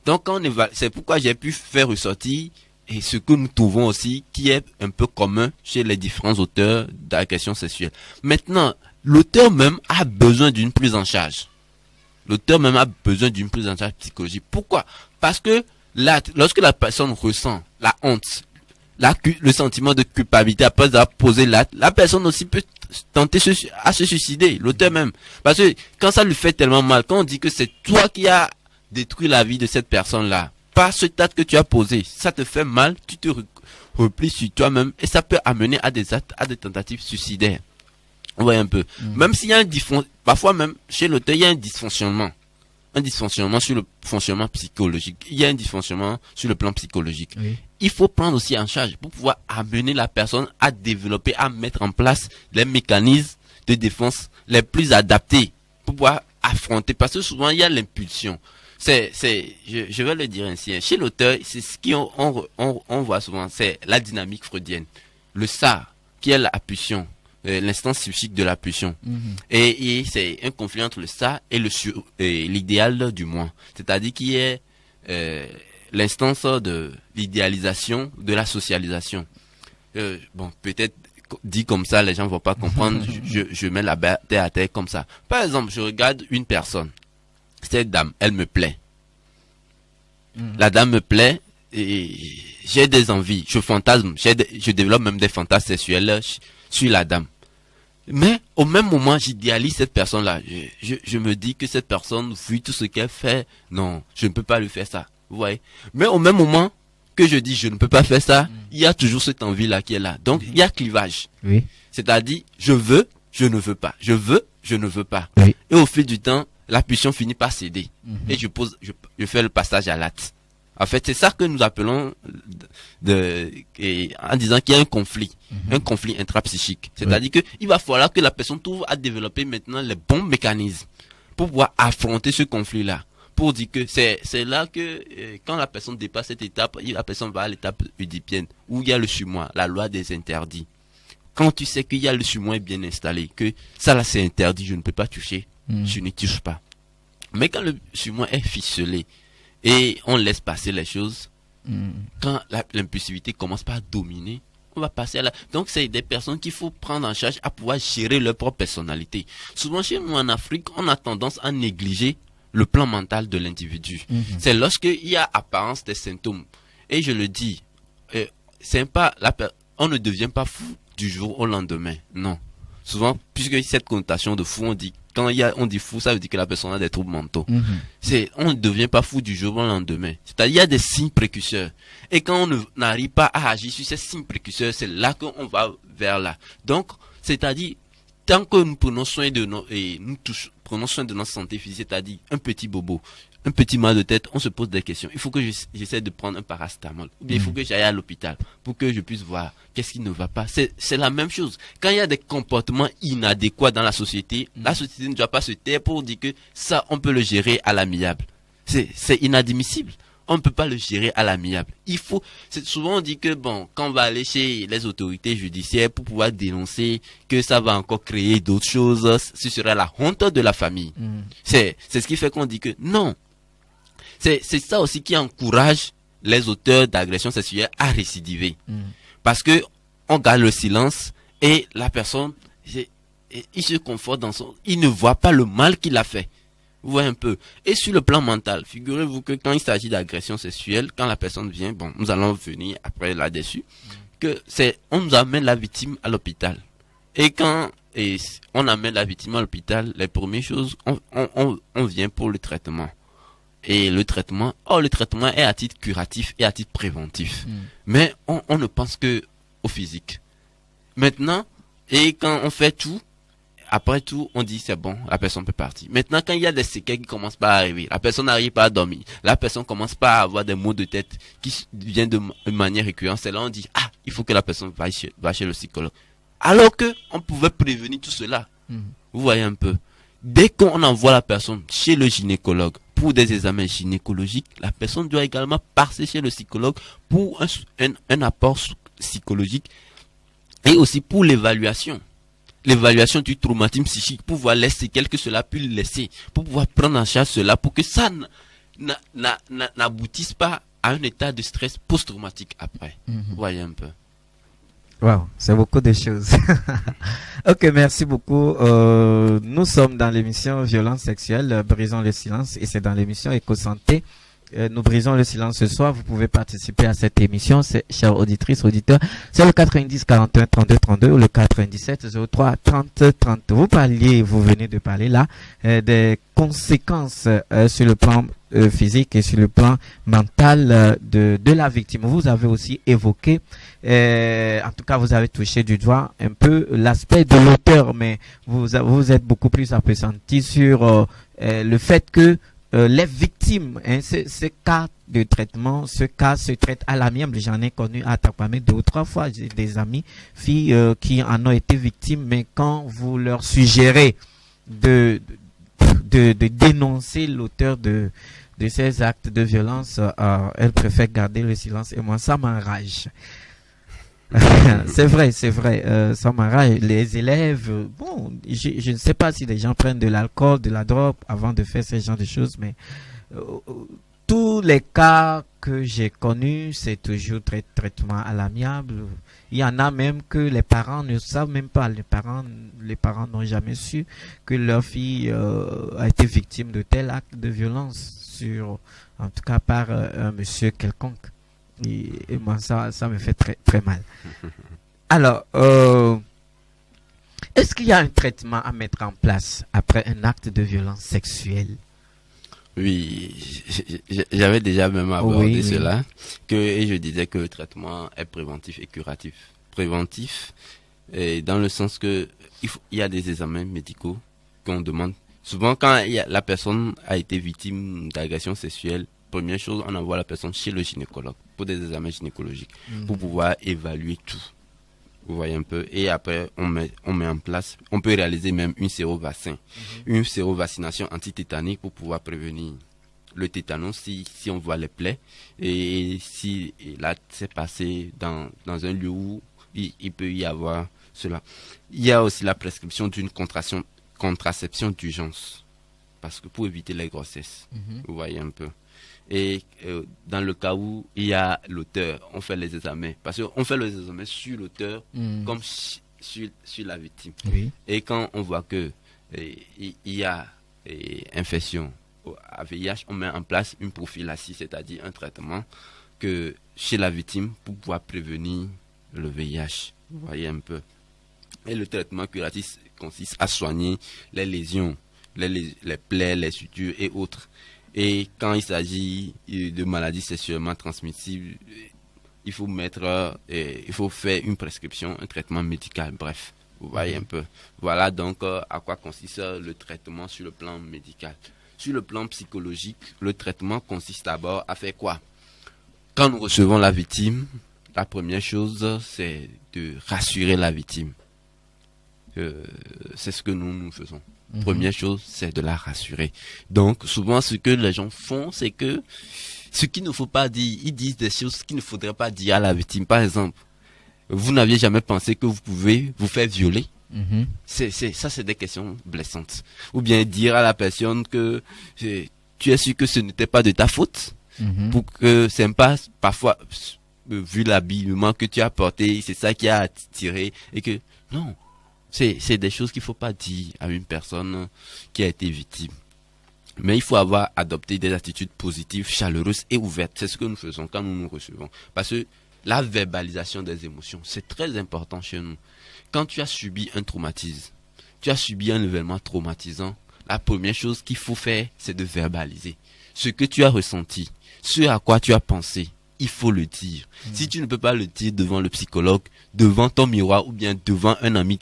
Donc, c'est pourquoi j'ai pu faire ressortir et ce que nous trouvons aussi qui est un peu commun chez les différents auteurs d'agression sexuelle. Maintenant, l'auteur même a besoin d'une prise en charge. L'auteur même a besoin d'une prise en charge psychologique. Pourquoi? Parce que lorsque la personne ressent la honte, le sentiment de culpabilité après avoir posé l'acte, la personne aussi peut tenter à se suicider, l'auteur même. Parce que quand ça lui fait tellement mal, quand on dit que c'est toi qui as détruit la vie de cette personne-là, par ce acte que tu as posé, ça te fait mal, tu te replies sur toi-même et ça peut amener à des actes, à des tentatives suicidaires. Vous voyez un peu. Même s'il y a parfois même chez l'auteur, il y a un dysfonctionnement sur le fonctionnement psychologique. Il y a un dysfonctionnement sur le plan psychologique. Il faut prendre aussi en charge pour pouvoir amener la personne à développer, à mettre en place les mécanismes de défense les plus adaptés pour pouvoir affronter. Parce que souvent, il y a l'impulsion. Je vais le dire ainsi. Chez l'auteur, c'est ce qu'on voit souvent, c'est la dynamique freudienne. Le ça, qui est la pulsion. L'instance psychique de la pulsion. Et c'est un conflit entre le ça et l'idéal du moi. C'est-à-dire qu'il y a l'instance de l'idéalisation, de la socialisation. Peut-être dit comme ça, les gens ne vont pas comprendre. je mets la terre à terre comme ça. Par exemple, je regarde une personne. Cette dame, elle me plaît. La dame me plaît et j'ai des envies. Je fantasme. Je développe même des fantasmes sexuels sur la dame. Mais au même moment, j'idéalise cette personne-là. Je me dis que cette personne, vu tout ce qu'elle fait, non, je ne peux pas lui faire ça. Vous voyez? Mais au même moment que je dis je ne peux pas faire ça, il y a toujours cette envie-là qui est là. Donc, il y a clivage. Oui. C'est-à-dire, je veux, je ne veux pas. Je veux, je ne veux pas. Oui. Et au fil du temps, la pulsion finit par céder. Et je fais le passage à l'acte. En fait, c'est ça que nous appelons en disant qu'il y a un conflit intrapsychique. C'est-à-dire que il va falloir que la personne trouve à développer maintenant les bons mécanismes pour pouvoir affronter ce conflit-là. Pour dire que c'est là que quand la personne dépasse cette étape, la personne va à l'étape oedipienne où il y a le surmoi, la loi des interdits. Quand tu sais qu'il y a le surmoi bien installé, que ça là c'est interdit, je ne peux pas toucher, je n'y touche pas. Mais quand le surmoi est ficelé, et on laisse passer les choses, quand l'impulsivité commence par dominer, on va passer à la... Donc c'est des personnes qu'il faut prendre en charge à pouvoir gérer leur propre personnalité. Souvent chez nous en Afrique, on a tendance à négliger le plan mental de l'individu. C'est lorsqu'il y a apparence des symptômes. Et je le dis, on ne devient pas fou du jour au lendemain. Non. Souvent, puisque cette connotation de fou, on dit on dit fou, ça veut dire que la personne a des troubles mentaux. On ne devient pas fou du jour au lendemain. C'est-à-dire, il y a des signes précurseurs. Et quand on n'arrive pas à agir sur ces signes précurseurs, c'est là qu'on va vers là. Donc, c'est-à-dire, tant que nous prenons soin de prenons soin de notre santé physique, c'est-à-dire un petit bobo, un petit mal de tête, on se pose des questions. Il faut que j'essaie de prendre un paracétamol. Ou bien il faut que j'aille à l'hôpital pour que je puisse voir qu'est-ce qui ne va pas. C'est la même chose. Quand il y a des comportements inadéquats dans la société ne doit pas se taire pour dire que ça, on peut le gérer à l'amiable. C'est inadmissible. On ne peut pas le gérer à l'amiable. Souvent on dit que quand on va aller chez les autorités judiciaires pour pouvoir dénoncer que ça va encore créer d'autres choses, ce sera la honte de la famille. C'est ce qui fait qu'on dit que non. C'est ça aussi qui encourage les auteurs d'agressions sexuelles à récidiver. Parce que on garde le silence et la personne, il se conforte il ne voit pas le mal qu'il a fait. Vous voyez un peu. Et sur le plan mental, figurez-vous que quand il s'agit d'agression sexuelle, quand la personne vient, nous allons venir après là-dessus, on nous amène la victime à l'hôpital. Et quand on amène la victime à l'hôpital, les premières choses, on vient pour le traitement. Et le traitement est à titre curatif et à titre préventif. Mais on ne pense que au physique. Maintenant, et quand on fait tout, après tout, on dit c'est bon, la personne peut partir. Maintenant, quand il y a des séquelles qui commencent pas à arriver, la personne n'arrive pas à dormir, la personne commence pas à avoir des maux de tête qui viennent de manière récurrente, c'est là on dit il faut que la personne va chez le psychologue. Alors que on pouvait prévenir tout cela. Vous voyez un peu. Dès qu'on envoie la personne chez le gynécologue pour des examens gynécologiques, la personne doit également passer chez le psychologue pour un apport psychologique et aussi pour l'évaluation du traumatisme psychique, pour voir les séquelles que cela peut laisser, pour pouvoir prendre en charge cela, pour que ça n'aboutisse pas à un état de stress post-traumatique après. Vous voyez un peu. Wow, c'est beaucoup de choses. Ok, merci beaucoup. Nous sommes dans l'émission Violence sexuelle, brisons le silence, et c'est dans l'émission Éco-Santé. Nous brisons le silence ce soir. Vous pouvez participer à cette émission, chères auditrices, auditeurs. C'est le 90 41 32 32 ou le 97 03 30 30. Vous venez de parler là des conséquences sur le plan physique et sur le plan mental de la victime. Vous avez aussi évoqué, en tout cas vous avez touché du doigt un peu l'aspect de l'auteur, mais vous êtes beaucoup plus appesanti sur le fait que les victimes, ce cas de traitement, ce cas se traite à l'amiable. J'en ai connu à Takpamé 2 ou 3 fois. J'ai des amis, filles qui en ont été victimes, mais quand vous leur suggérez de dénoncer l'auteur de ces actes de violence, elles préfèrent garder le silence. Et moi, ça m'enrage. C'est vrai, ça m'enrage. Les élèves, je ne sais pas si les gens prennent de l'alcool, de la drogue avant de faire ce genre de choses, mais tous les cas que j'ai connus, c'est toujours traitement à l'amiable. Il y en a même que les parents ne savent même pas. Les parents n'ont jamais su que leur fille a été victime de tel acte de violence, en tout cas par un monsieur quelconque. Et moi, ça me fait très, très mal. Alors, Est-ce qu'il y a un traitement à mettre en place après un acte de violence sexuelle? Oui, j'avais déjà même abordé Oui. cela, et je disais que le traitement est préventif et curatif. Préventif, et dans le sens que il y a des examens médicaux qu'on demande. Souvent, quand la personne a été victime d'agression sexuelle, première chose, on envoie la personne chez le gynécologue pour des examens gynécologiques, pour pouvoir évaluer tout. Vous voyez un peu. Et après, on met en place, on peut réaliser même une sérovaccination, une sérovaccination antitétanique pour pouvoir prévenir le tétanos si on voit les plaies. Et si là, c'est passé dans un lieu où il peut y avoir cela. Il y a aussi la prescription d'une contraception d'urgence. Parce que pour éviter les grossesses. Vous voyez un peu. Et dans le cas où il y a l'auteur, on fait les examens. Parce qu'on fait les examens sur l'auteur comme sur la victime. Oui. Et quand on voit que il y a infection à VIH, on met en place une prophylaxie, c'est-à-dire un traitement que chez la victime pour pouvoir prévenir le VIH. Vous voyez un peu. Et le traitement curatif consiste à soigner les lésions, les plaies, les sutures et autres. Et quand il s'agit de maladies sexuellement transmissibles, il faut faire une prescription, un traitement médical, bref. Vous voyez un peu. Voilà donc à quoi consiste le traitement sur le plan médical. Sur le plan psychologique, le traitement consiste d'abord à faire quoi? Quand nous recevons la victime, la première chose, c'est de rassurer la victime. C'est ce que nous faisons. Première chose, c'est de la rassurer. Donc, souvent, ce que les gens font, c'est que ce qu'il ne faut pas dire, ils disent des choses qu'il ne faudrait pas dire à la victime. Par exemple, vous n'aviez jamais pensé que vous pouvez vous faire violer. C'est des questions blessantes. Ou bien dire à la personne que tu es sûr que ce n'était pas de ta faute. Pour que c'est pas parfois, vu l'habillement que tu as porté, c'est ça qui a attiré. Et que, non. C'est des choses qu'il ne faut pas dire à une personne qui a été victime. Mais il faut avoir adopté des attitudes positives, chaleureuses et ouvertes. C'est ce que nous faisons quand nous nous recevons. Parce que la verbalisation des émotions, c'est très important chez nous. Quand tu as subi un traumatisme, tu as subi un événement traumatisant, la première chose qu'il faut faire, c'est de verbaliser. Ce que tu as ressenti, ce à quoi tu as pensé, il faut le dire. Si tu ne peux pas le dire devant le psychologue, devant ton miroir ou bien devant un ami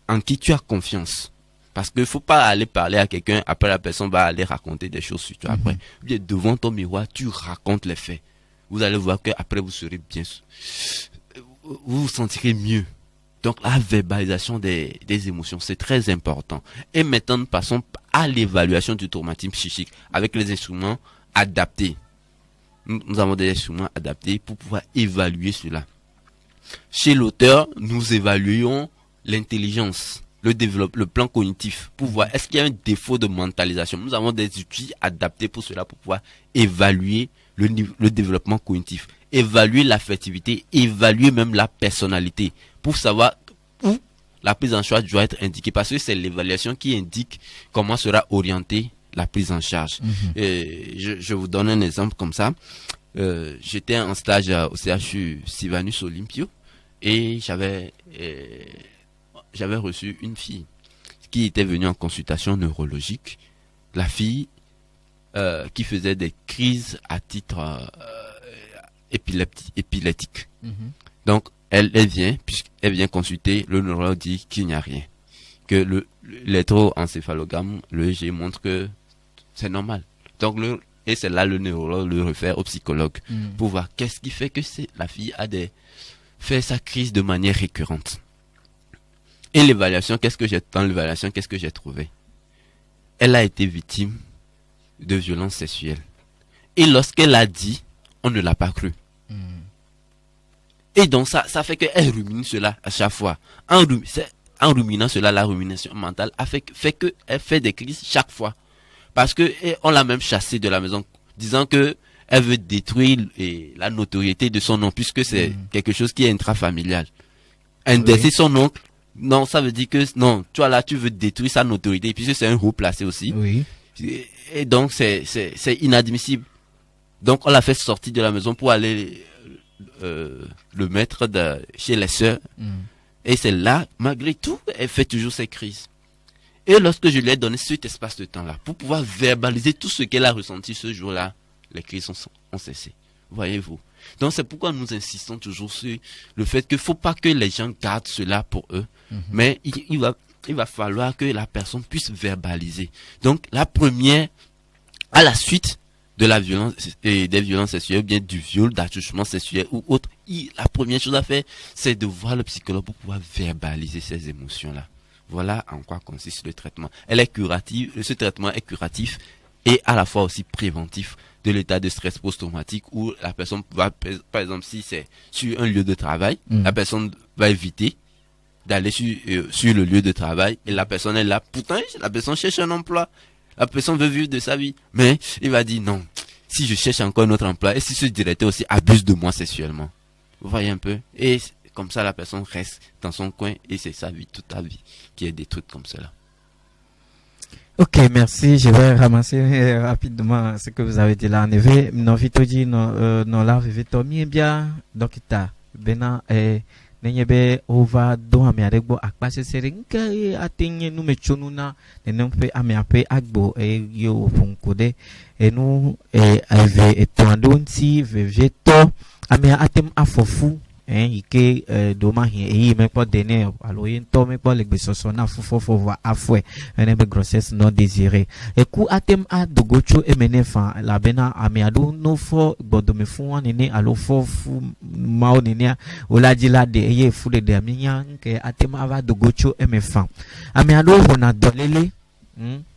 en qui tu as confiance. Parce qu'il ne faut pas aller parler à quelqu'un, après la personne va aller raconter des choses sur toi après. Ou bien devant ton miroir, tu racontes les faits. Vous allez voir qu'après vous serez bien. Vous vous sentirez mieux. Donc la verbalisation des émotions, c'est très important. Et maintenant, nous passons à l'évaluation du traumatisme psychique avec les instruments adaptés. Nous avons des instruments adaptés pour pouvoir évaluer cela. Chez l'auteur, nous évaluons l'intelligence, le plan cognitif, pour voir est-ce qu'il y a un défaut de mentalisation. Nous avons des outils adaptés pour cela, pour pouvoir évaluer le développement cognitif, évaluer l'affectivité, évaluer même la personnalité, pour savoir où la prise en charge doit être indiquée, parce que c'est l'évaluation qui indique comment sera orientée la prise en charge. Et je vous donne un exemple comme ça. J'étais en stage au CHU Sylvanus Olympio et j'avais reçu une fille qui était venue en consultation neurologique. La fille qui faisait des crises à titre épileptique. Donc elle vient consulter, le neurologue dit qu'il n'y a rien, que l'électroencéphalogramme, le EEG montre que c'est normal. Donc et c'est là le neurologue le réfère au psychologue pour voir qu'est-ce qui fait que la fille fait sa crise de manière récurrente. Et l'évaluation, qu'est-ce que j'ai trouvé? Elle a été victime de violences sexuelles. Et lorsqu'elle a dit, on ne l'a pas cru. Et donc ça fait qu'elle rumine cela à chaque fois. En ruminant cela, la rumination mentale fait qu'elle fait des crises chaque fois. Parce que on l'a même chassée de la maison, disant que elle veut détruire la notoriété de son oncle, puisque c'est quelque chose qui est intrafamilial. Indexer son oncle, non, ça veut dire que non, toi là, tu veux détruire sa notoriété, puisque c'est un haut placé aussi. Et donc c'est inadmissible. Donc on l'a fait sortir de la maison pour aller le mettre chez les sœurs Et c'est là, malgré tout, elle fait toujours ses crises. Et lorsque je lui ai donné cet espace de temps-là, pour pouvoir verbaliser tout ce qu'elle a ressenti ce jour-là, les crises ont cessé. Voyez-vous. Donc c'est pourquoi nous insistons toujours sur le fait qu'il ne faut pas que les gens gardent cela pour eux, mais il va falloir que la personne puisse verbaliser. Donc la première, à la suite de la violence et des violences sexuelles, bien du viol, d'attouchement sexuel ou autre, la première chose à faire, c'est de voir le psychologue pour pouvoir verbaliser ces émotions-là. Voilà en quoi consiste le traitement. Elle est curative, ce traitement est curatif et à la fois aussi préventif de l'état de stress post-traumatique où la personne va, par exemple, si c'est sur un lieu de travail, la personne va éviter d'aller sur le lieu de travail et la personne est là. Pourtant, la personne cherche un emploi. La personne veut vivre de sa vie. Mais il va dire non, si je cherche encore un autre emploi et si ce directeur aussi abuse de moi sexuellement. Vous voyez un peu? Et comme ça, la personne reste dans son coin et c'est sa vie, toute sa vie qui est détruite comme cela. Ok, merci. Je vais ramasser rapidement ce que vous avez dit là. En effet, non vite dit non là vite bien donc ta bena nenyebe over do ame adegbo akpase serinka atinye nu mechonuna nenompe ame ape agbo yo funkode enu ave etwandonti veveto ame atem afofu ike doma hi me po dene alo yin to me po legbe soso na fofo va afwe enebe grossesse non désirée eku atem a dogocho emenefa la bena ame adu no fo gbodo me fun nene alo fo fu mao nene olajila de eye fu de aminya nke atem ava dogocho emefa ame adu hona dolele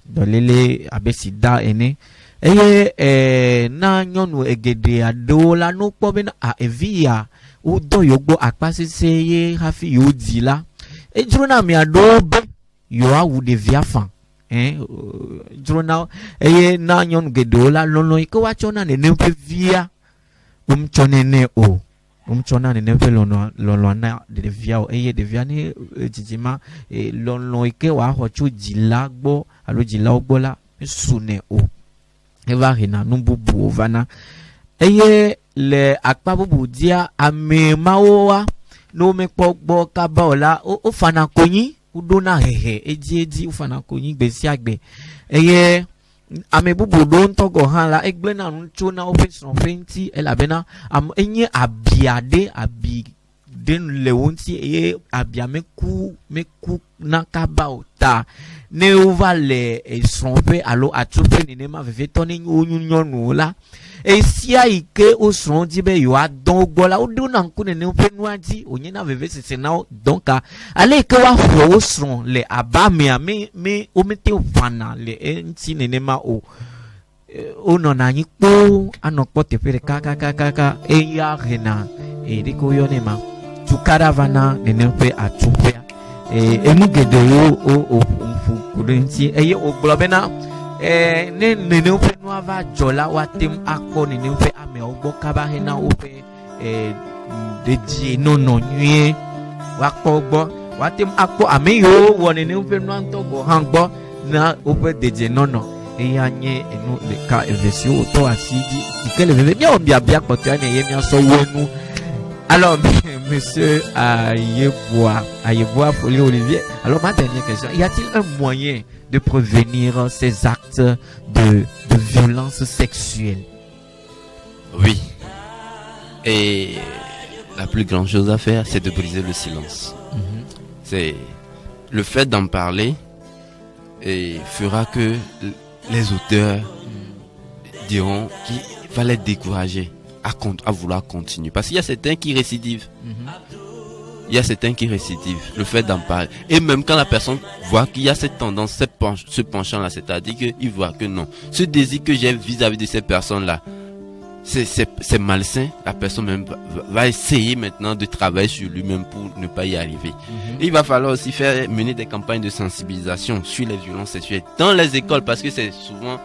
dolele abesida ene eye na nyonu egede adola no po bena a evia ou do yogbo akpase seye hafi yo di la ejrona mi adobe yo a ou de viafan ejrona eye na nyon gedola lono iko wachona ne nempe via chone ne o chona ne nempe lono na de via o eye de via ni jijima lono ike wa hochu jila gbo alo jila ogbo la sune o eva hina numbubu ovana eye le akpabubu dia ame maowa no me pogbo kabaola o fana konyi udona hehe eji ufana konyi gbesi agbe eye ame bubu do ntogo han la egble na ncho na operation fenti elabena am enye abiade abi den lewonti eye abia meku na kabaota ne ovale esronpe alo atupe ni ma veveto ni onyunyonu la esia ike osron dibe yo adon gbola o do na nku ne pe nuaji onye na veve sese na donc ale ke wa fo osron le abame me o mete ofana le nti ne ma o no na yin po anokpo tepere kaka eya rena diko yo ne ma tu caravana ne pe atupe emugede o mfu kudenti eye o globena ne pe no ava jola watem akpo ne pe ame ogbo kaba he na ope deji no nwie wakpo gbo watem akpo ame yo woni ne pe no antogo hangbo na ope deji no eyanye enu le ka evesio to asidi ikele veve mi o bia poto ane ye mi aso wonu. Alors, monsieur Ayeboa Folie Olivier, alors ma dernière question, y a-t-il un moyen de prévenir ces actes de violence sexuelle? Oui. Et la plus grande chose à faire, c'est de briser le silence. C'est le fait d'en parler et fera que les auteurs diront qu'il fallait décourager à vouloir continuer. Parce qu'il y a certains qui récidivent. Il y a certains qui récidivent. Le fait d'en parler. Et même quand la personne voit qu'il y a cette tendance, ce penchant-là, c'est-à-dire qu'il voit que non. Ce désir que j'ai vis-à-vis de ces personnes-là, c'est malsain. La personne même va essayer maintenant de travailler sur lui-même pour ne pas y arriver. Et il va falloir aussi mener des campagnes de sensibilisation sur les violences sexuelles dans les écoles, parce que c'est souvent...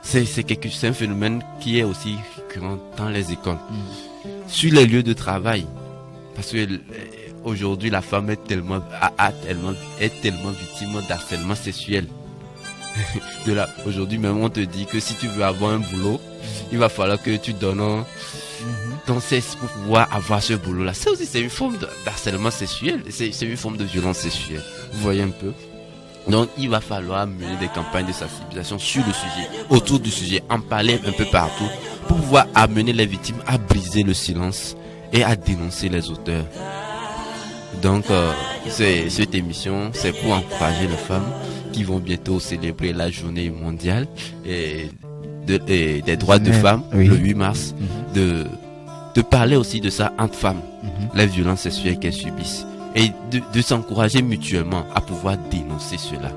C'est un phénomène qui est aussi récurrent dans les écoles, sur les lieux de travail, parce que aujourd'hui la femme est tellement victime d'harcèlement sexuel. Aujourd'hui même on te dit que si tu veux avoir un boulot, il va falloir que tu donnes Donc c'est pour pouvoir avoir ce boulot-là. Ça aussi, c'est une forme d'harcèlement sexuel. C'est une forme de violence sexuelle. Vous voyez un peu. Donc il va falloir mener des campagnes de sensibilisation sur le sujet, autour du sujet, en parler un peu partout, pour pouvoir amener les victimes à briser le silence et à dénoncer les auteurs. Donc cette émission, c'est pour encourager les femmes qui vont bientôt célébrer la journée mondiale des droits de femmes, le 8 mars, de parler aussi de ça entre femmes, les violences sexuelles qu'elles subissent, et de s'encourager mutuellement à pouvoir dénoncer cela.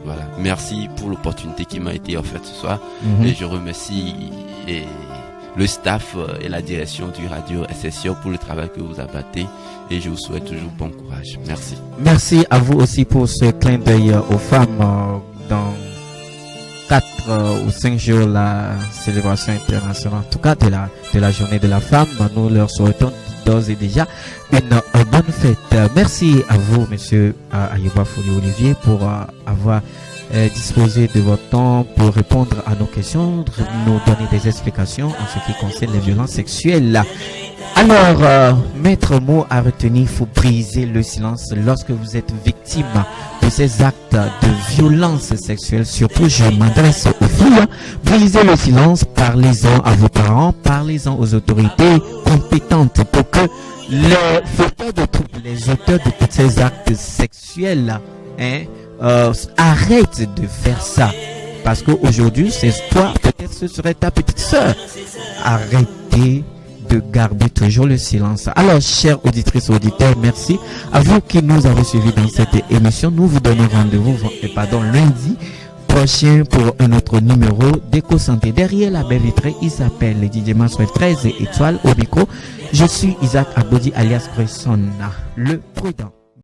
Voilà. Merci pour l'opportunité qui m'a été offerte ce soir, et je remercie le staff et la direction du Radio SSIO pour le travail que vous abattez, et je vous souhaite toujours bon courage. Merci. Merci à vous aussi pour ce clin d'œil aux femmes dans 4 ou 5 jours la célébration internationale, en tout cas de la journée de la femme. Nous leur souhaitons d'ores et déjà une bonne fête. Merci à vous, monsieur Ayuba Folie-Olivier, pour avoir disposé de votre temps pour répondre à nos questions, nous donner des explications en ce qui concerne les violences sexuelles. Alors, maître mot à retenir, il faut briser le silence lorsque vous êtes victime de ces actes de violence sexuelle. Surtout, je m'adresse aux filles. Brisez le silence, parlez-en à vos parents, parlez-en aux autorités compétentes pour que les fauteurs de troubles, les auteurs de tous ces actes sexuels, arrêtent de faire ça. Parce qu'aujourd'hui, c'est toi, peut-être ce serait ta petite sœur. Arrêtez de garder toujours le silence. Alors, chères auditrices et auditeurs, merci à vous qui nous avez suivis dans cette émission. Nous vous donnons rendez-vous lundi prochain pour un autre numéro d'Éco-Santé. Derrière la baie vitrée, il s'appelle DJ Maxwell 13 étoiles au micro. Je suis Isaac Abodi alias Grayson, le prudent.